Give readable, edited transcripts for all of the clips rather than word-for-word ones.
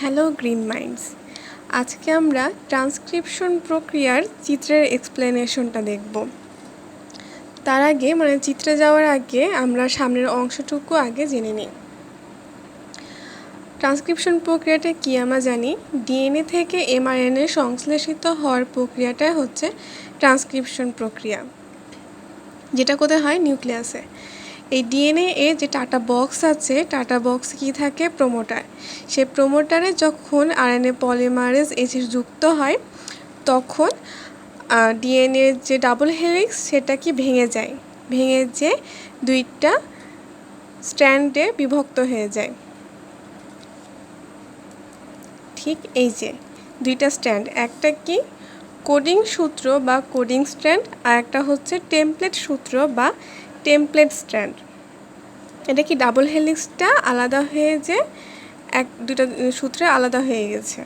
Hello green minds. আজকে আমরা transcription প্রক্রিয়ার চিত্রের এক্সপ্লেনেশনটা দেখব। তার আগে চিত্রে যাওয়ার আগে আমরা সামনের অংশটুকু আগে জেনে নিই। ট্রান্সক্রিপশন প্রক্রিয়াটা কি আমরা জানি, ডিএনএ থেকে এমআরএনএ সংশ্লেষিত হওয়ার প্রক্রিয়াটাই হচ্ছে ট্রান্সক্রিপশন প্রক্রিয়া, যেটা কোথায় হয়? নিউক্লিয়াসে। এই ডিএনএ এর যে টাটা বক্স আছে, টাটা বক্স কি থাকে? প্রোমোটার। সেই প্রোমোটারে যখন আরএনএ পলিমারেজ এসে যুক্ত হয় তখন ডিএনএর যে ডাবল হেলিক্স সেটা কি ভেঙে যায়, ভেঙে যে দুইটা স্ট্র্যান্ডে বিভক্ত হয়ে যায়। ঠিক এই যে দুইটা স্ট্র্যান্ড, একটা কি কোডিং সূত্র বা কোডিং স্ট্র্যান্ড, আর একটা হচ্ছে টেমপ্লেট সূত্র বা টেমপ্লেট স্ট্র্যান্ড। এটা কি ডাবল হেলিক্সটা আলাদা হয়ে যে দুটা সূত্রে আলাদা হয়ে গেছে।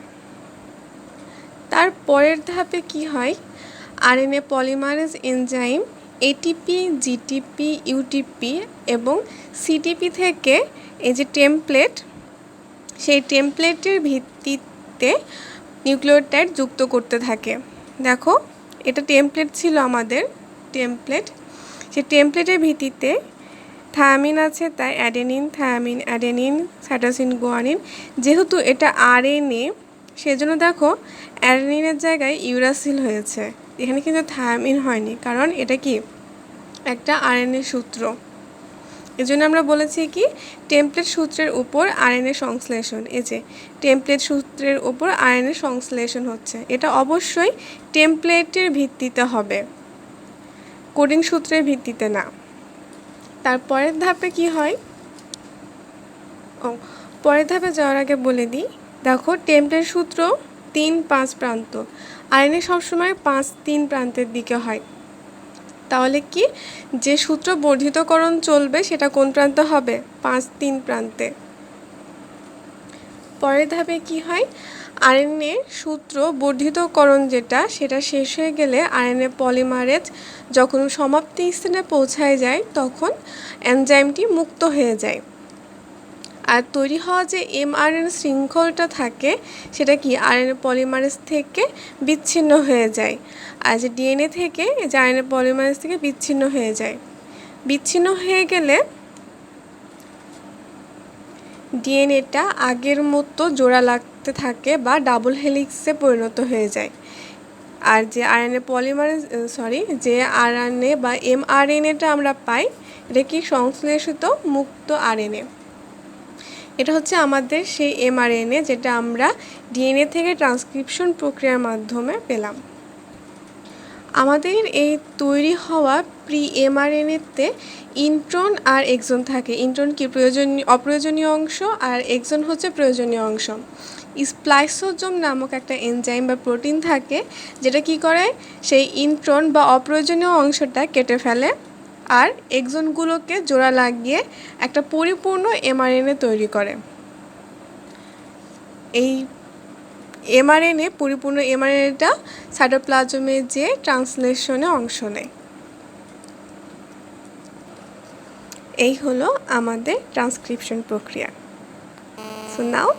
তার পরের ধাপে কি হয়? RNA polymerase enzyme ATP, GTP, UTP এবং সিটিপি থেকে এই যে টেমপ্লেট, সেই টেমপ্লেটের ভিত্তিতে নিউক্লিওটাইড যুক্ত করতে থাকে। দেখো, এটা টেমপ্লেট ছিল আমাদের টেমপ্লেট। সেই টেমপ্লেটের ভিত্তিতে থায়ামিন আছে, তাই adenine, thymine, adenine, cytosine, guanine. যেহেতু এটা আরএনএ, সেজন্য দেখো অ্যাডেনিনের জায়গায় ইউরাসিল হয়েছে, এখানে কিন্তু থায়ামিন হয়নি, কারণ এটা কি একটা আরএনএ সূত্র। এজন্য আমরা বলেছি কি টেমপ্লেট সূত্রের উপর আরএনএ সংশ্লেষণ। এই যে টেমপ্লেট সূত্রের উপর আরএনএ সংশ্লেষণ হচ্ছে, এটা অবশ্যই টেমপ্লেটের ভিত্তিতে হবে, কোডিং সূত্রের ভিত্তিতে না। তারপরের ধাপে কি হয়? পরের ধাপে যাওয়ার আগে বলে দিই, দেখো টেমপ্লেট সূত্র 3-5 প্রান্ত, আরএনএ সবসময় 5-3 প্রান্তের দিকে হয়। তাহলে কি যে সূত্র বর্ধিতকরণ চলবে সেটা কোন প্রান্তে হবে? 5-3 প্রান্তে। পরের ধাপে কি হয়? আরএনএ সূত্র বর্ধিতকরণ যেটা, সেটা শেষ হয়ে গেলে আরএনএ পলিমারেজ যখন সমাপ্তি স্থানে পৌঁছায় যায় তখন এনজাইমটি মুক্ত হয়ে যায়। আর তৈরি হওয়া যে এমআরএনএ শৃঙ্খলটা থাকে সেটা কি আরএনএ পলিমারেজ থেকে বিচ্ছিন্ন হয়ে যায়। আর যে ডিএনএ থেকে যে আরএনএ পলিমারেজ থেকে বিচ্ছিন্ন হয়ে যায়, বিচ্ছিন্ন হয়ে গেলে ডিএনএটা আগের মতো জোড়া লাগতে থাকে বা ডাবল হেলিক্সে পরিণত হয়ে যায়। আর যে আরএনএ পলিমারেজ যে আরএনএ বা এমআরএনএটা আমরা পাই, এটা কি সংশ্লেষিত মুক্ত আরএনএ। এটা হচ্ছে আমাদের সেই এমআরএনএ যেটা আমরা ডিএনএ থেকে ট্রান্সক্রিপশন প্রক্রিয়ার মাধ্যমে পেলাম। আমাদের এই তৈরি হওয়া প্রি এমআরএনএতে ইন্ট্রন আর এক্সন থাকে। ইন্ট্রন কি অপ্রয়োজনীয় অংশ, আর এক্সন হচ্ছে প্রয়োজনীয় অংশ। স্প্লাইসোজোম নামক একটা এনজাইম বা প্রোটিন থাকে যেটা কি করে, সেই ইন্ট্রন বা অপ্রয়োজনীয় অংশটা কেটে ফেলে আর এক্সনগুলোকে জোড়া লাগিয়ে একটা পরিপূর্ণ এমআরএনএ তৈরি করে। এই এমআরএনএ, পরিপূর্ণ এমআরএনএটা সাইটোপ্লাজমে যে ট্রান্সলেশনে অংশ নেয়। এই হলো আমাদের ট্রান্সক্রিপশন প্রক্রিয়া। So now,